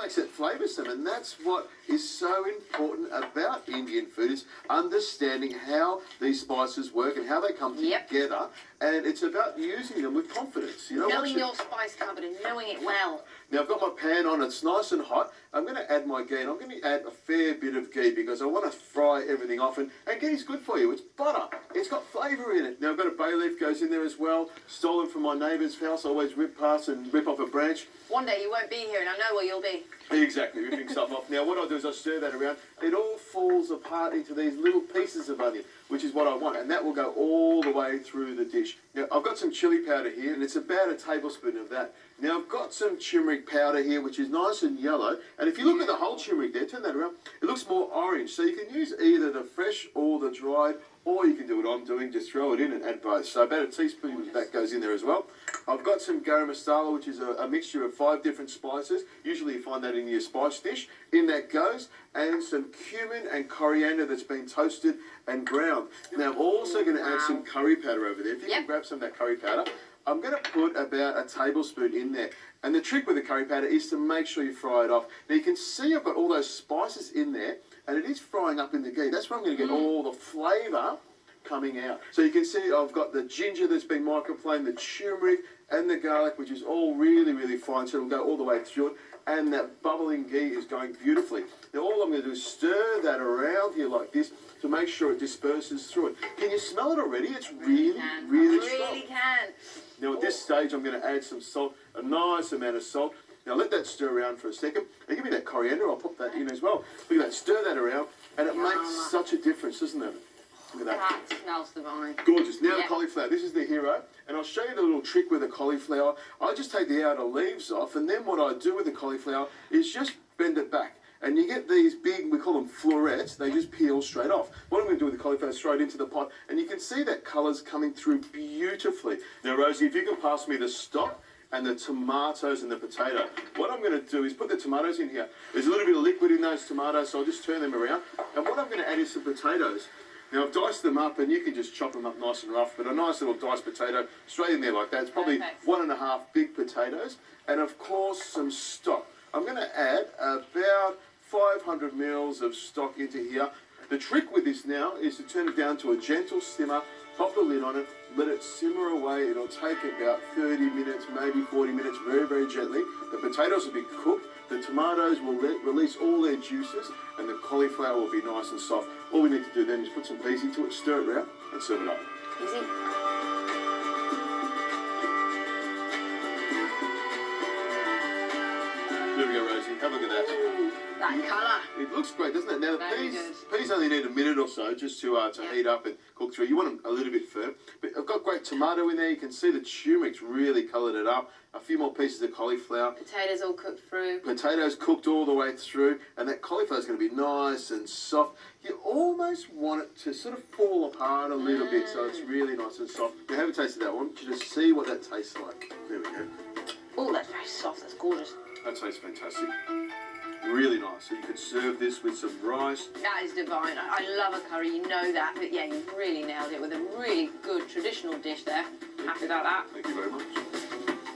makes it flavoursome, and that's what is so important about Indian food, is understanding how these spices work and how they come together, and it's about using them with confidence. You know, knowing your spice cupboard and knowing it well. Now I've got my pan on, it's nice and hot. I'm going to add my ghee, and I'm going to add a fair bit of ghee because I want to fry everything off, and ghee is good for you. It's butter. It's got flavour in it. Now I've got a bay leaf goes in there as well, stolen from my neighbour's house. I always rip past and rip off a branch. One day you won't be here and I know where you'll be. Exactly, ripping stuff off. Now what I do is I stir that around. It all falls apart into these little pieces of onion, which is what I want, and that will go all the way through the dish. Now I've got some chilli powder here, and it's about a tablespoon of that. Now I've got some turmeric powder here, which is nice and yellow, and if you look at the whole turmeric there, turn that around, it looks more orange. So you can use either the fresh or the dried, or you can do what I'm doing, just throw it in and add both. So about a teaspoon of that goes in there as well. I've got some garam masala, which is a mixture of 5 different spices. Usually you find that in your spice dish. In that goes, and some cumin and coriander that's been toasted and ground. Now I'm also going to add some curry powder over there. If you can grab some of that curry powder, I'm going to put about a tablespoon in there. And the trick with the curry powder is to make sure you fry it off. Now you can see I've got all those spices in there, and it is frying up in the ghee. That's where I'm going to get all the flavour coming out. So you can see I've got the ginger that's been microflamed, the turmeric and the garlic, which is all really, really fine, so it'll go all the way through it. And that bubbling ghee is going beautifully. Now all I'm going to do is stir that around here like this to make sure it disperses through it. Can you smell it already? It's really strong. Really can. Now at this stage I'm going to add some salt, a nice amount of salt. Now let that stir around for a second. Now give me that coriander, I'll put that in as well. Look at that, stir that around, and it makes such a difference, doesn't it? Look at that. That smells divine. Gorgeous. Now the cauliflower, this is the hero, and I'll show you the little trick with the cauliflower. I just take the outer leaves off, and then what I do with the cauliflower is just bend it back. And you get these big, we call them florets, they just peel straight off. What I'm going to do with the cauliflower is throw it into the pot, and you can see that colour's coming through beautifully. Now Rosie, if you can pass me the stock and the tomatoes and the potato. What I'm going to do is put the tomatoes in here. There's a little bit of liquid in those tomatoes, so I'll just turn them around. And what I'm going to add is some potatoes. Now I've diced them up, and you can just chop them up nice and rough, but a nice little diced potato straight in there like that. It's probably 1.5 big potatoes, and of course some stock. I'm going to add about 500 mils of stock into here. The trick with this now is to turn it down to a gentle simmer, pop the lid on it, let it simmer away. It'll take about 30 minutes, maybe 40 minutes, very, very gently. The potatoes will be cooked, the tomatoes will release all their juices, and the cauliflower will be nice and soft. All we need to do then is put some peas into it, stir it around, and serve it up. Easy. There we go, Rosie. Have a look at that. That colour. It looks great, doesn't it? Now the Very peas only need a minute or so just to heat up and cook through. You want them a little bit firm. But I've got great tomato in there. You can see the turmeric's really coloured it up. A few more pieces of cauliflower. Potatoes all cooked through. Potatoes cooked all the way through. And that cauliflower's going to be nice and soft. You almost want it to sort of fall apart a little bit so it's really nice and soft. Now have a taste of that one. Just see what that tastes like. There we go. Oh, that's very soft. That's gorgeous. That tastes fantastic. Really nice. So you could serve this with some rice. That is divine. I love a curry, you know that. But yeah, you've really nailed it with a really good traditional dish there. Happy about that. Thank you very much.